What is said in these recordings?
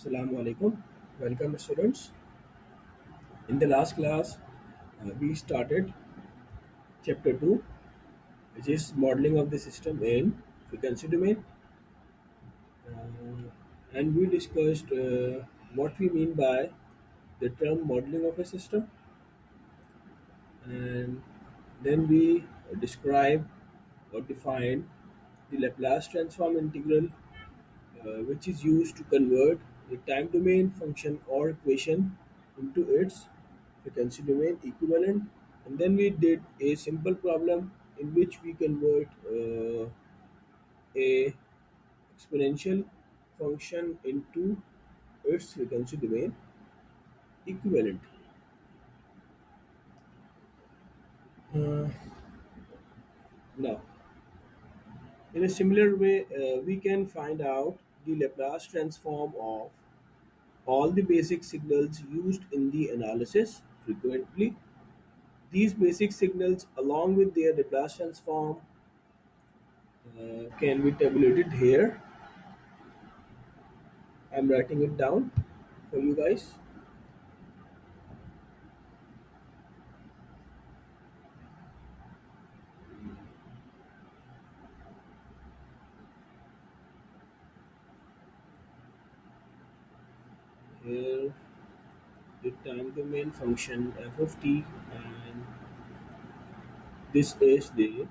Assalamu alaikum. Welcome, students. In the last class, we started chapter 2, which is modeling of the system in frequency domain. And we discussed what we mean by the term modeling of a system. And then we describe or define the Laplace transform integral, which is used to convert a time domain function or equation into its frequency domain equivalent. And then we did a simple problem in which we convert a exponential function into its frequency domain equivalent. Uh, Now, in a similar way, we can find out the Laplace transform of all the basic signals used in the analysis frequently. These basic signals, along with their Laplace transform, can be tabulated here. I'm writing it down for you guys. Here, the time domain function f of t, and this is the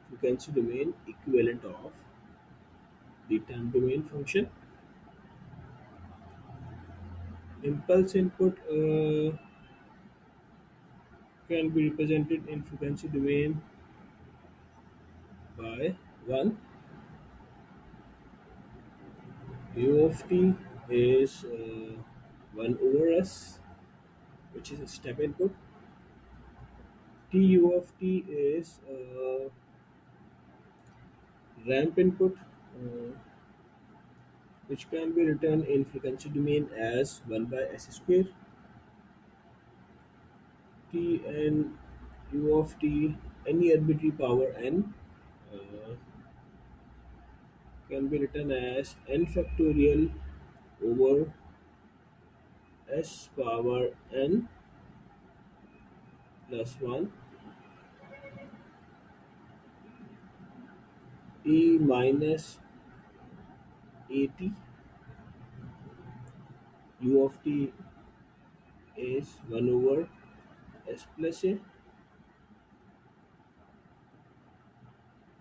frequency domain equivalent of the time domain function. Impulse input can be represented in frequency domain by 1. U of t is 1 over s, which is a step input. Tu of t is ramp input, which can be written in frequency domain as 1 by s square. T and u of t, any arbitrary power n, uh, can be written as n factorial over s power n plus 1 e minus at. U of t is 1 over s plus a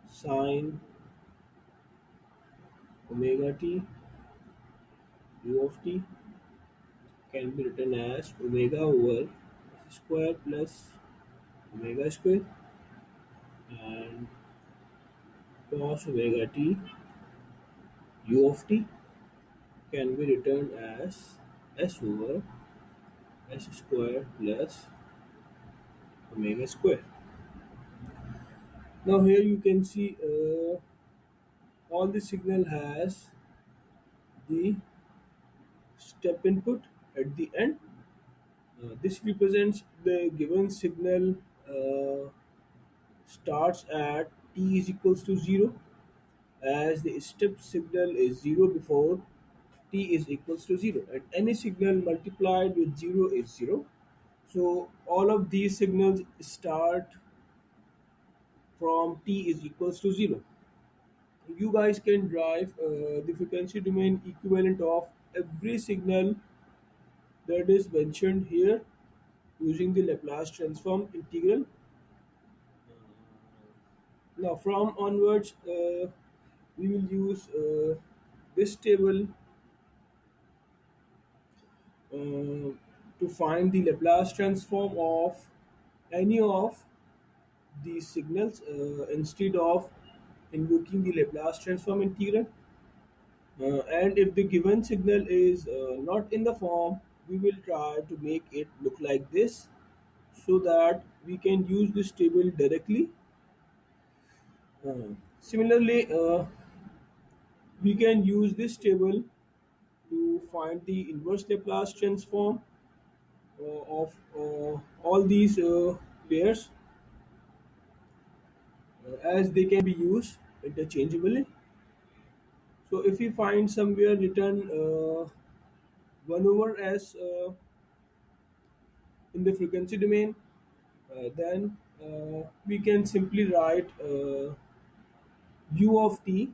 sine omega t. U of t can be written as omega over s square plus omega square, and cos omega t. U of t can be written as s over s square plus omega square. Now here you can see all the signal has the step input at the end. This represents the given signal starts at t is equals to 0, as the step signal is 0 before t is equals to 0, and any signal multiplied with 0 is 0. So all of these signals start from t is equals to 0. You guys can drive the frequency domain equivalent of every signal that is mentioned here using the Laplace transform integral. Now from onwards, we will use this table to find the Laplace transform of any of these signals instead of invoking the Laplace transform integral. And if the given signal is not in the form, we will try to make it look like this so that we can use this table directly. Similarly, we can use this table to find the inverse Laplace transform of all these pairs, as they can be used interchangeably. So if we find somewhere written 1 over s in the frequency domain, then we can simply write u of t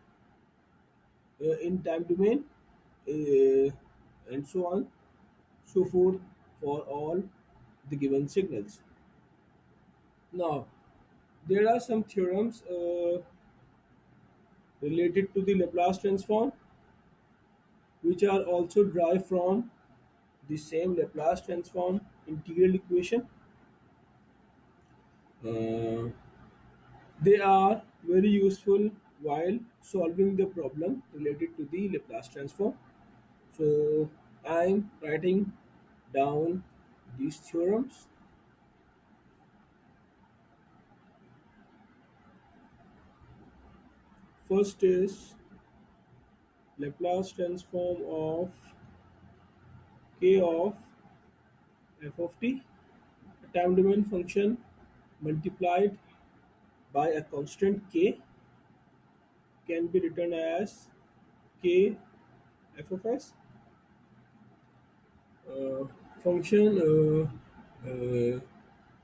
in time domain, uh, and so on, so forth for all the given signals. Now, there are some theorems related to the Laplace transform, which are also derived from the same Laplace transform integral equation. Uh, they are very useful while solving the problem related to the Laplace transform. So I'm writing down these theorems. First is Laplace transform of k of f of t, a time domain function multiplied by a constant k, can be written as k f of s. uh, Function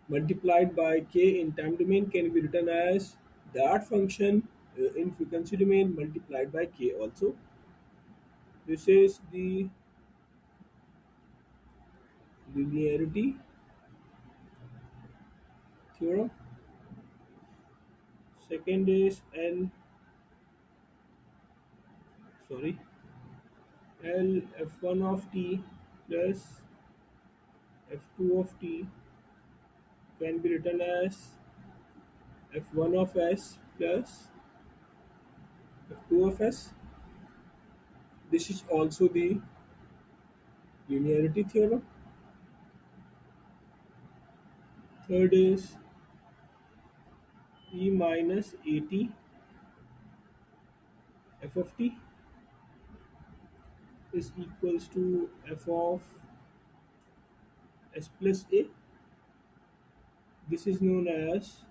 multiplied by k in time domain can be written as that function in frequency domain multiplied by k also. This is the linearity theorem. Second is L, sorry, L f1 of t plus f2 of t can be written as f1 of s plus f2 of s. This is also the linearity theorem. Third is e minus at f of t is equals to f of s plus a. This is known as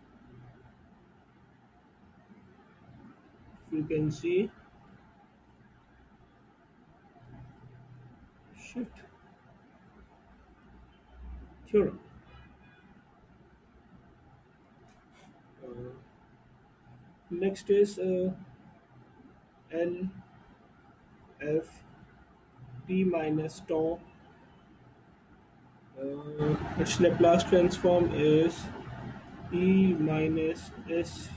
frequency shift theorem. Uh, Next is L f t minus tau. Its Laplace transform is e minus s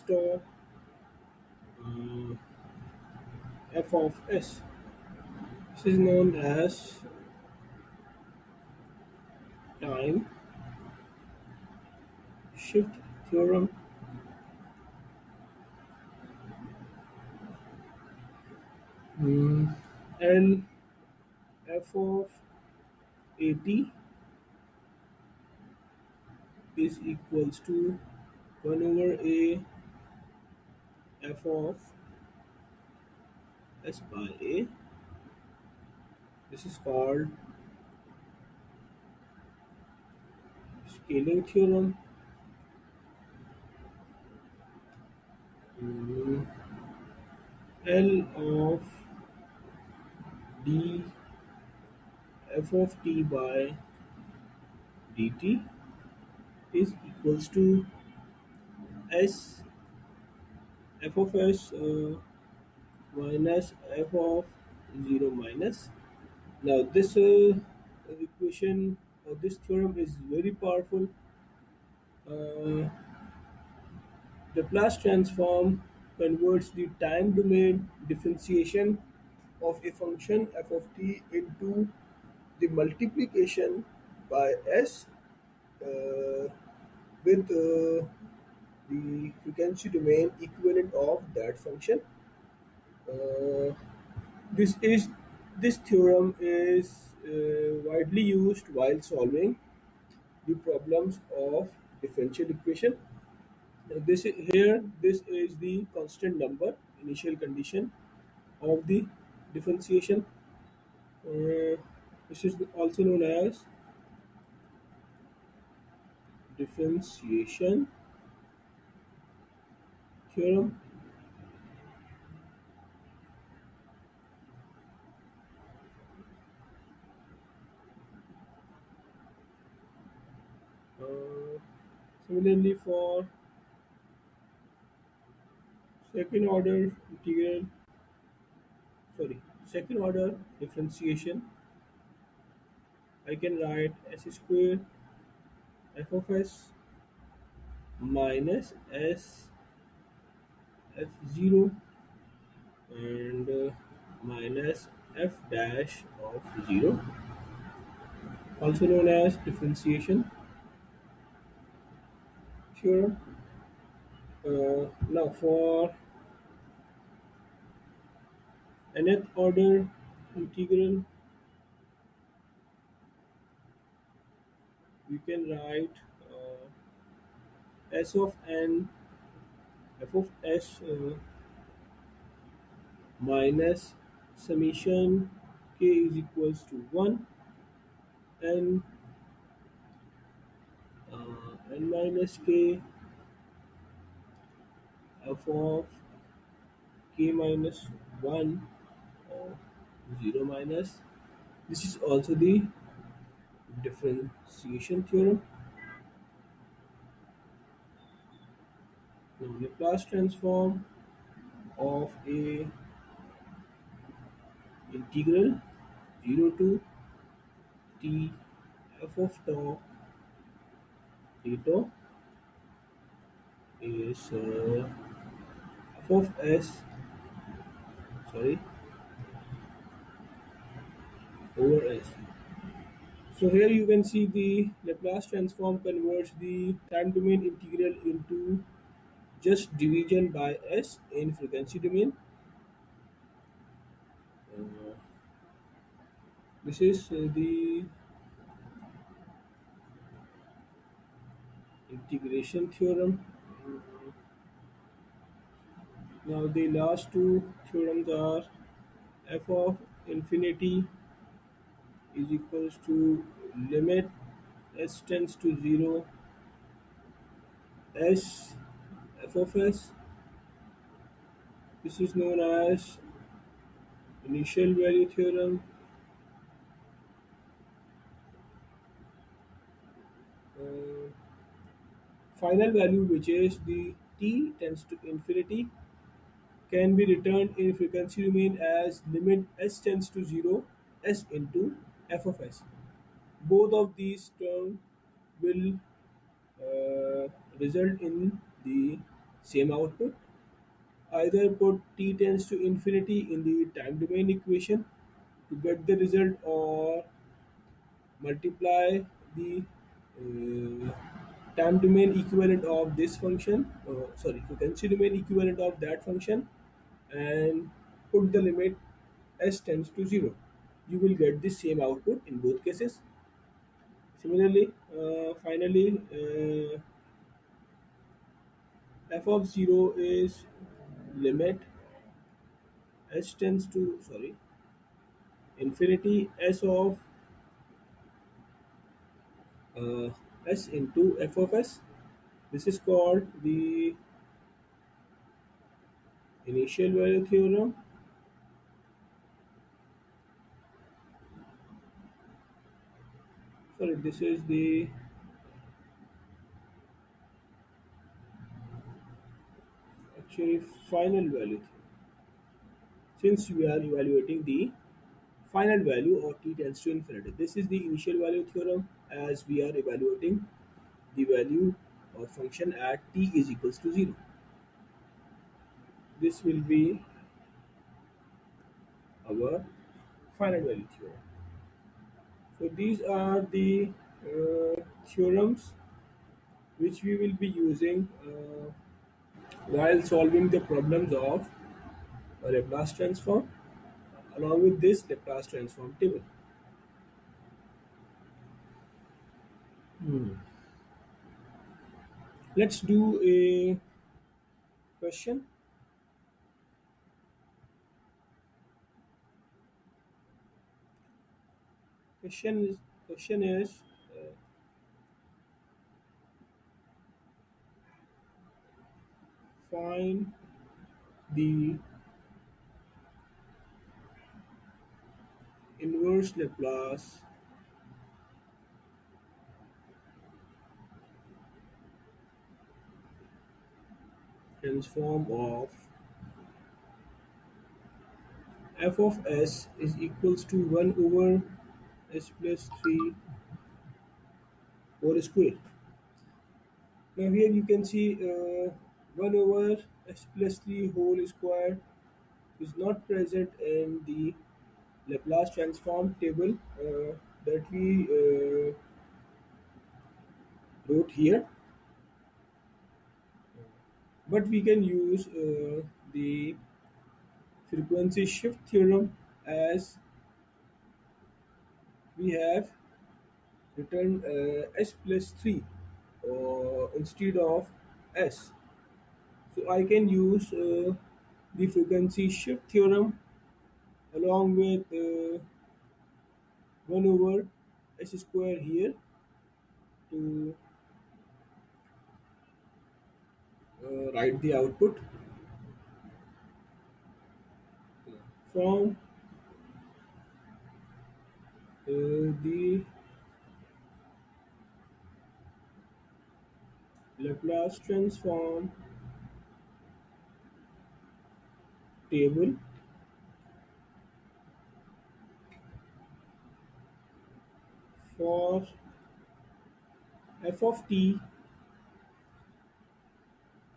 tau uh, f of s. This is known as time shift theorem. Mm, L f of at is equals to 1 over a f of s by a. This is called scaling theorem. Mm, L of d f of t by dt is equals to s f of s minus f of 0 minus. Now this equation or this theorem is very powerful. Uh, Laplace transform converts the time domain differentiation of a function f of t into the multiplication by s uh, with the frequency domain equivalent of that function. Uh, this is this theorem is widely used while solving the problems of differential equation. This is the constant number initial condition of the differentiation. Uh, this is also known as differentiation theorem. Similarly, for second order integral, second order differentiation, I can write s square f of s minus s f0 and minus f dash of 0, also known as differentiation theorem. Now for nth order integral, we can write s of n f of s minus summation k is equals to 1 and n minus k f of k minus 1 or 0 minus. This is also the differentiation theorem. Now Laplace transform of a integral 0 to t f of tau d tau is f of s, sorry, over s. So here you can see the Laplace transform converts the time domain integral into just division by s in frequency domain. Uh, this is the integration theorem. Now the last two theorems are f of infinity is equals to limit s tends to 0 s f of s. This is known as initial value theorem. Uh, Final value, which is the t tends to infinity, can be returned in frequency domain as limit s tends to 0 s into f of s. Both of these terms will uh, result in the same output. Either put t tends to infinity in the time domain equation to get the result, or multiply the time domain equivalent of this function, frequency domain equivalent of that function, and put the limit s tends to 0. You will get the same output in both cases. Similarly, finally, f of 0 is limit s tends to, infinity s of uh, s into f of s. This is called the initial value theorem. Sorry, this is the actually final value theorem. Since we are evaluating the final value or t tends to infinity, this is the initial value theorem, as we are evaluating the value of function at t is equals to 0. This will be our final value theorem. So these are the theorems which we will be using while solving the problems of a Laplace transform, along with this Laplace transform table. Let's do a question. Question is uh, find the inverse Laplace transform of f of s is equals to 1 over s plus 3 whole square. Now here you can see 1 over s plus 3 whole square is not present in the Laplace transform table that we wrote here, but we can use the frequency shift theorem as we have written s plus 3 instead of s. So I can use the frequency shift theorem along with 1 over s square here to write the output from the Laplace transform table for f of t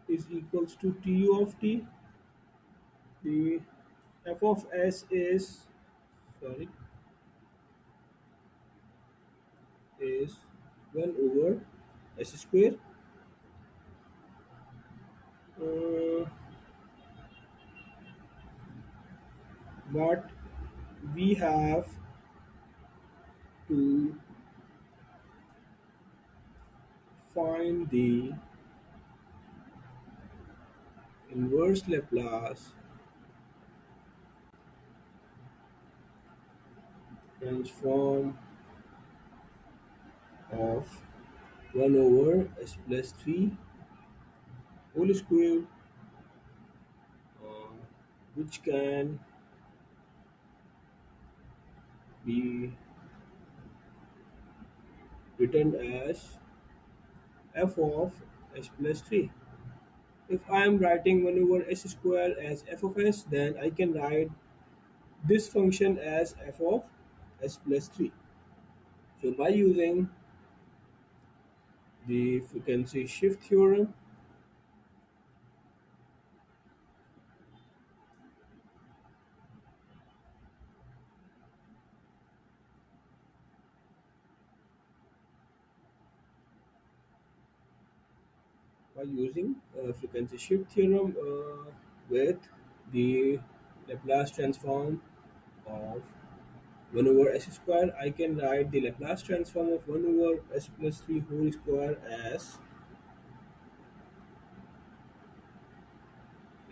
is equals to tu of t. The f of s is sorry is 1 over s square. Uh, but we have to find the inverse Laplace transform of 1 over s plus 3 whole square, uh, which can be written as f of s plus 3. If I am writing 1 over s square as f of s, then I can write this function as f of s plus 3. So by using the frequency shift theorem, frequency shift theorem with the Laplace transform of 1 over s square, I can write the Laplace transform of 1 over s plus 3 whole square as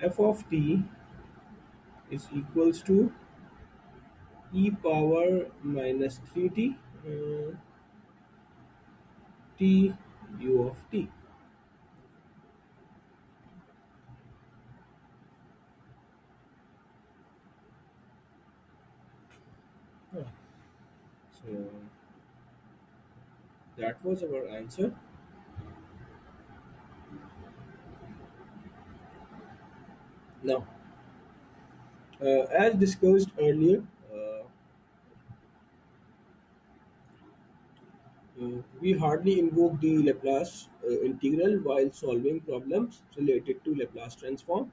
f of t is equals to e power minus 3t t u of t. So that was our answer. Now, as discussed earlier, we hardly invoke the Laplace integral while solving problems related to Laplace transform.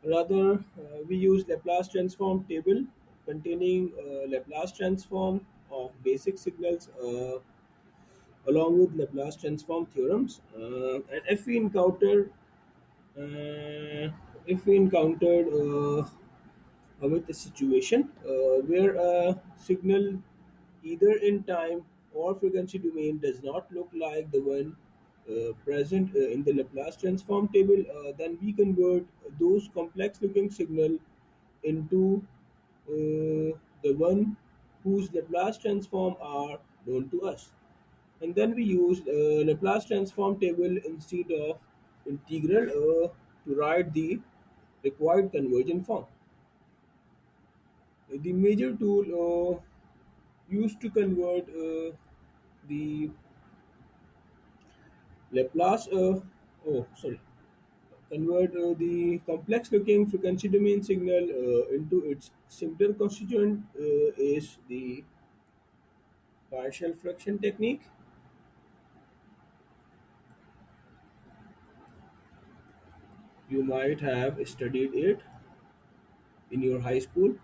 Rather, we use Laplace transform table containing Laplace transform of basic signals along with Laplace transform theorems. And uh, if we encountered with a situation where a signal either in time or frequency domain does not look like the one present in the Laplace transform table, then we convert those complex looking signal into the one whose Laplace transform are known to us. And then we use Laplace transform table instead of integral to write the required conversion form. The major tool used to convert the Laplace, oh sorry, convert the complex looking frequency domain signal into its simpler constituent is the partial fraction technique. You might have studied it in your high school.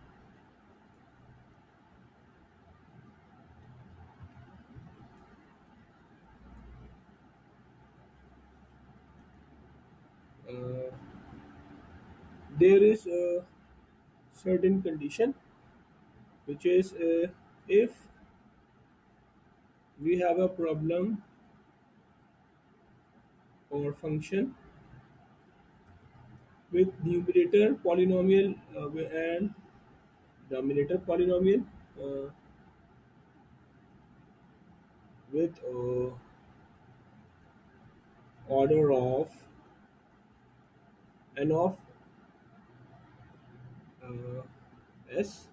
Uh, there is a certain condition which is if we have a problem or function with numerator polynomial and denominator polynomial uh, with order of n of uh, s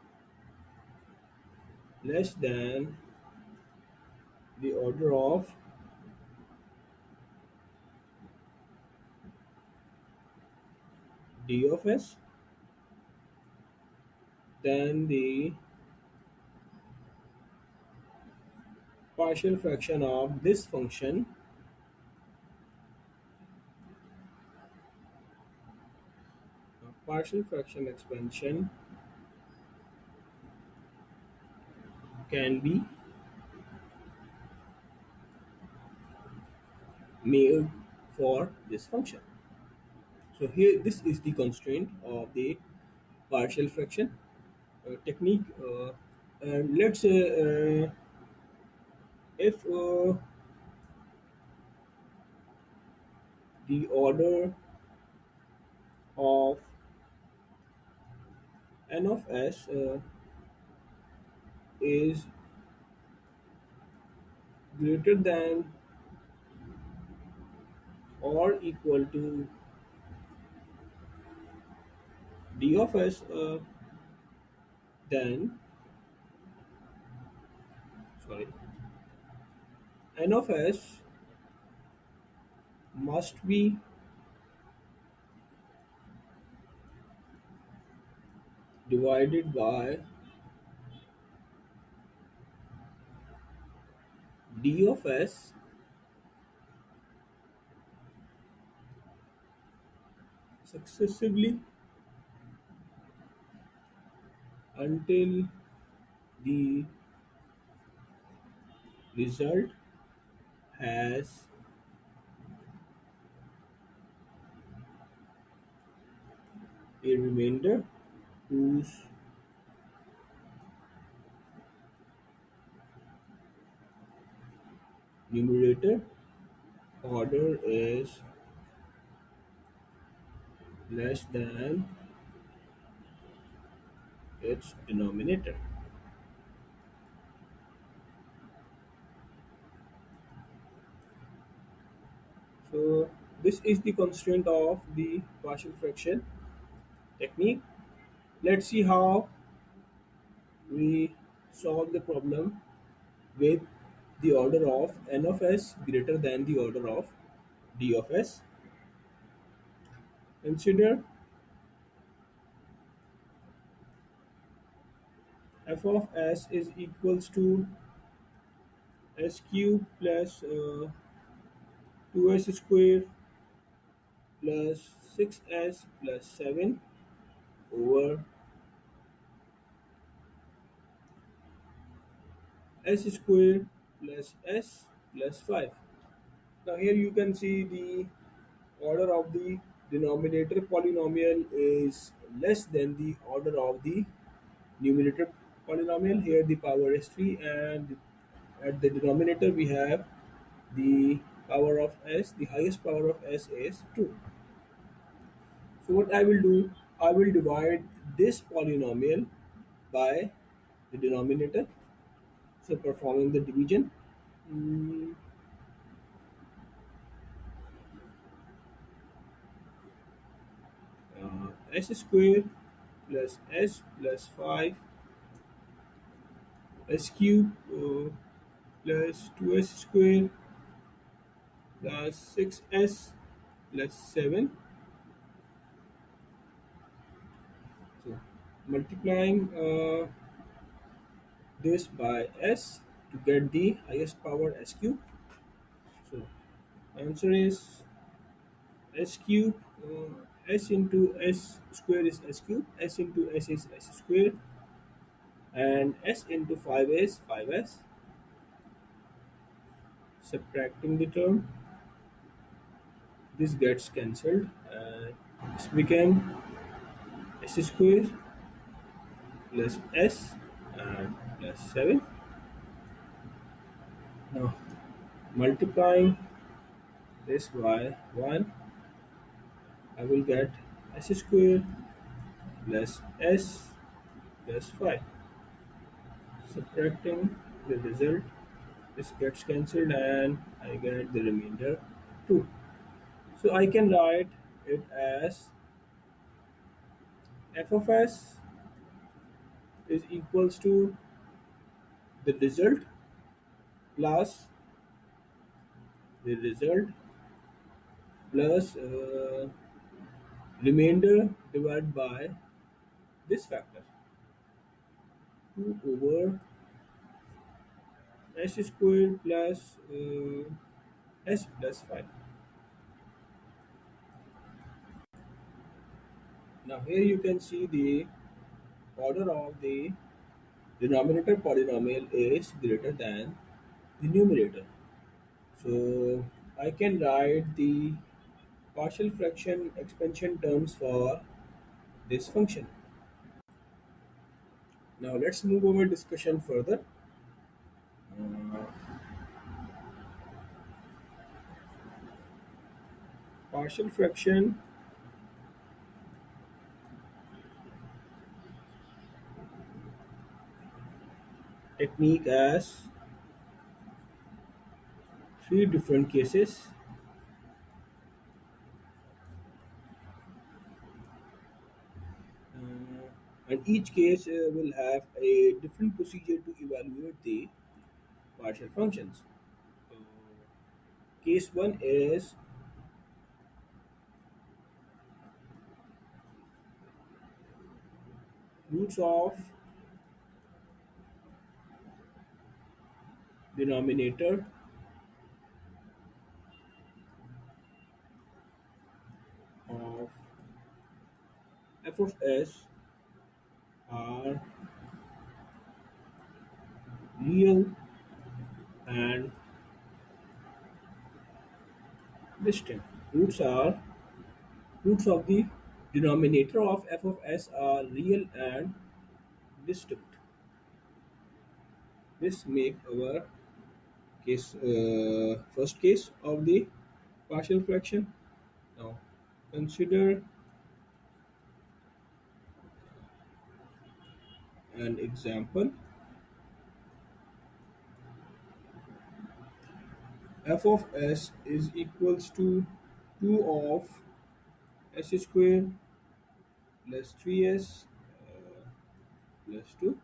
less than the order of d of s, then the partial fraction of this function, partial fraction expansion can be made for this function. So here, this is the constraint of the partial fraction technique. And let's say if the order of n of s is greater than or equal to d of s, then sorry, n of s must be divided by d of s successively until the result has a remainder whose numerator order is less than its denominator. So this is the constraint of the partial fraction technique. Let's see how we solve the problem with the order of n of s greater than the order of d of s. Consider f of s is equals to s cube plus 2s square plus 6s plus 7 over s square plus s plus 5. Now here you can see the order of the denominator polynomial is less than the order of the numerator polynomial. Here the power is 3 and at the denominator we have the power of s, the highest power of s is 2. So what I will do, I will divide this polynomial by the denominator. So performing the division, mm, s square plus s plus 5 s cube plus 2s square plus 6s plus 7 So multiplying this by s to get the highest power s cube. So answer is s cube. S into s square is s cube. S into s is s square, and s into 5 is 5s. Subtracting the term, this gets cancelled, and this became s square plus s and plus 7. Now multiplying this by 1, I will get s square plus s plus 5. Subtracting the result, this gets cancelled and I get the remainder 2. So I can write it as f of s is equals to the result plus the result plus remainder divided by this factor, 2 over s squared plus s plus 5. Now here you can see the order of the denominator polynomial is greater than the numerator. So I can write the partial fraction expansion terms for this function. Now let's move our discussion further. Uh, Partial fraction technique as three different cases, and each case will have a different procedure to evaluate the partial functions. So, case 1 is roots of denominator of f of s are real and distinct. Roots are roots of the denominator of f of s are real and distinct. This make our case first case of the partial fraction. Now consider an example. F of s is equals to 2 of s square plus 3s plus 2.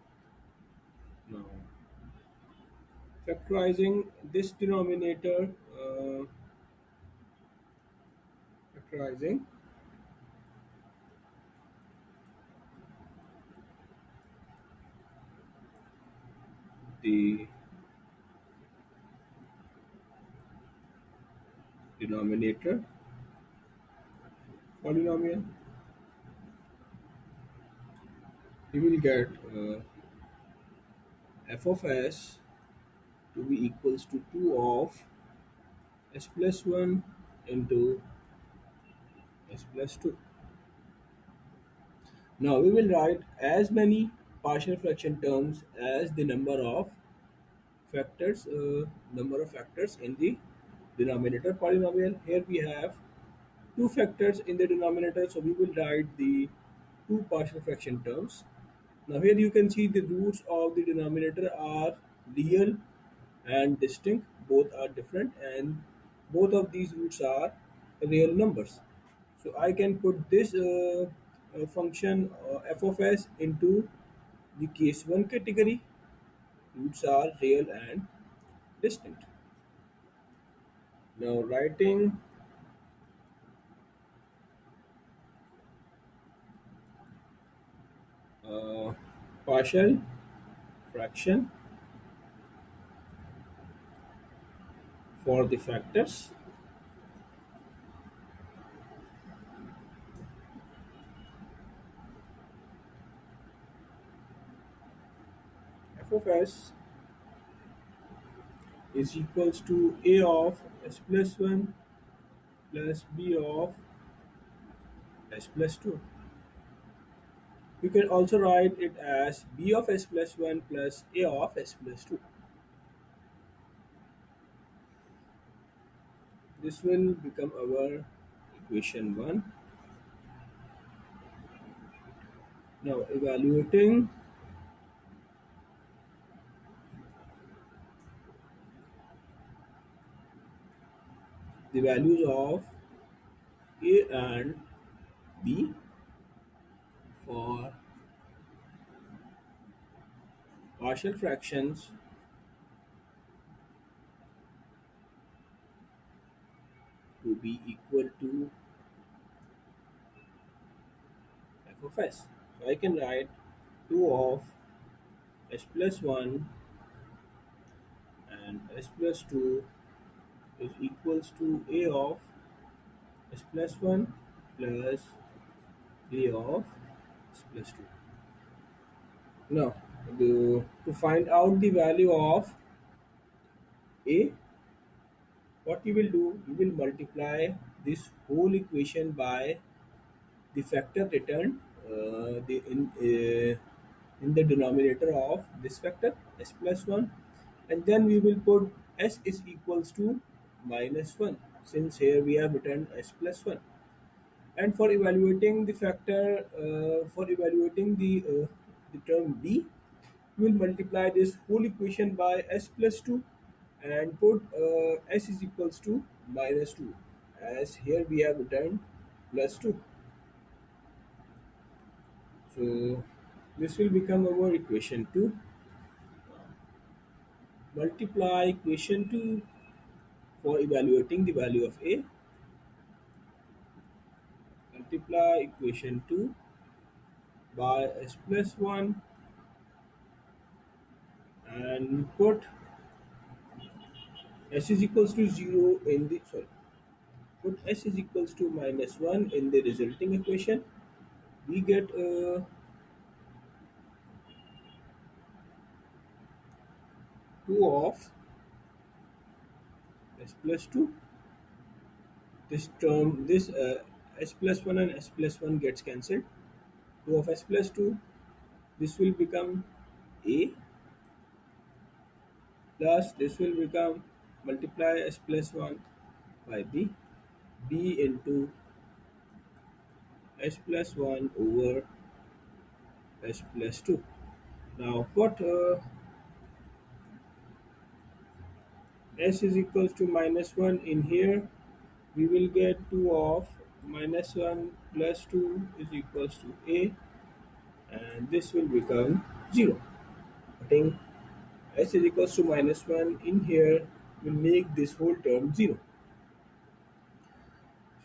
Now factorizing this denominator, factorizing the denominator polynomial, you will get f of s to be equals to 2 of s plus 1 into s plus 2. Now we will write as many partial fraction terms as the number of factors in the denominator polynomial. Here we have two factors in the denominator, so we will write the two partial fraction terms. Now here you can see the roots of the denominator are real and distinct. Both are different, and both of these roots are real numbers. So I can put this function f of s into the case 1 category. Roots are real and distinct. Now writing uh, partial fraction for the factors f of s is equals to a of s plus 1 plus b of s plus 2. We can also write it as b of s plus 1 plus a of s plus 2. This will become our equation 1. Now evaluating the values of a and b for partial fractions to be equal to f of s. So I can write 2 of s plus 1 and s plus 2 is equals to a of s plus 1 plus b of s plus 2. Now, to find out the value of a, what you will do, you will multiply this whole equation by the factor returned in the denominator of this factor s plus 1, and then we will put s is equals to minus 1, since here we have returned s plus 1. And for evaluating the factor, for evaluating the term b, we will multiply this whole equation by s plus 2 and put s is equals to minus 2, as here we have returned plus 2. So this will become our equation 2. Multiply equation 2 for evaluating the value of a. Multiply equation 2 by s plus 1 and put s is equals to 0 in the, sorry, put s is equals to minus 1 in the resulting equation. We get 2 of s plus 2. This term, this s plus 1 and s plus 1 gets cancelled. 2 of s plus 2. This will become a, plus this will become multiply s plus 1 by b into s plus 1 over s plus 2. Now put s is equals to minus 1 in here. We will get 2 of minus 1 plus 2 is equals to a, and this will become 0. Putting s is equals to minus 1 in here will make this whole term 0.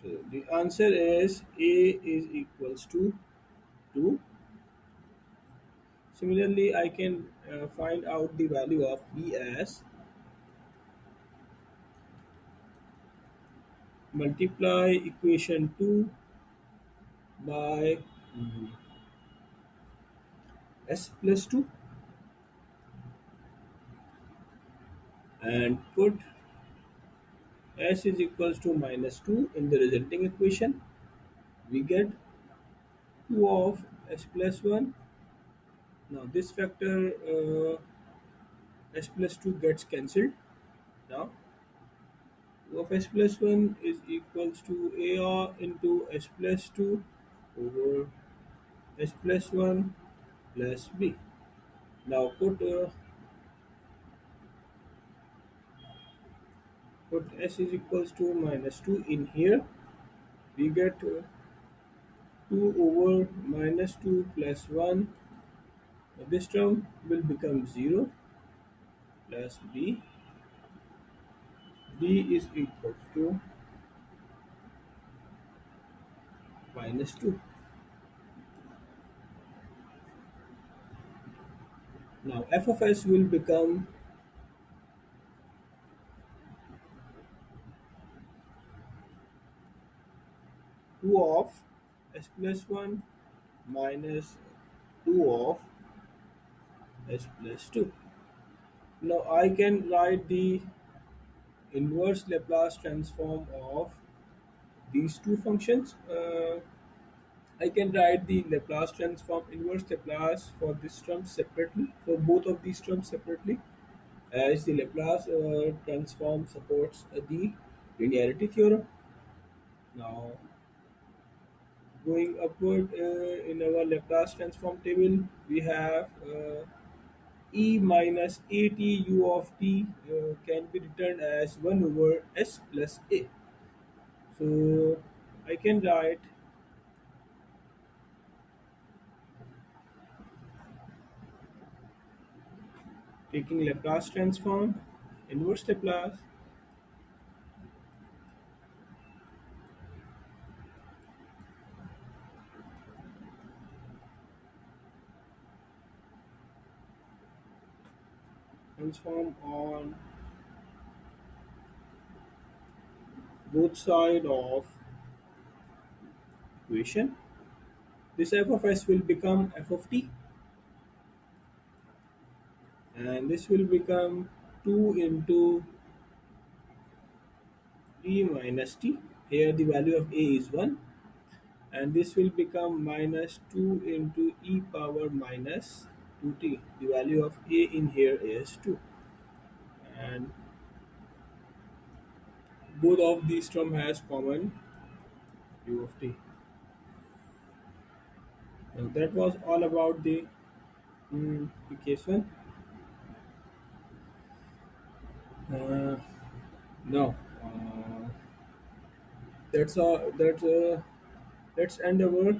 So the answer is a is equals to 2. Similarly, I can find out the value of b as multiply equation 2 by s plus 2 and put s is equals to minus 2 in the resulting equation. We get 2 of s plus 1. Now this factor s plus 2 gets cancelled. Now 2 of s plus 1 is equals to a into s plus 2 over s plus 1 plus b. Now put s is equals to minus 2 in here. We get 2 over minus 2 plus 1. Now this term will become 0 plus b is equals to minus 2. Now f of s will become 2 of s plus 1 minus 2 of s plus 2. Now I can write the inverse Laplace transform of these two functions. I can write the Laplace transform inverse Laplace for this term separately, for both of these terms separately, as the Laplace transform supports the linearity theorem. Now, going upward in our Laplace transform table, we have e minus at u of t can be written as 1 over s plus a. So I can write taking Laplace transform, inverse Laplace, transform on both side of equation. This f of s will become f of t, and this will become 2 into e minus t. Here the value of a is 1, and this will become minus 2 into e power minus 2t. The value of a in here is 2, and both of these term has common u of t. Now that was all about the equation. Uh, now that's let's end our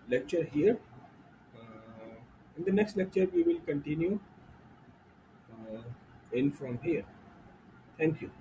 lecture here. In the next lecture, we will continue in from here. Thank you.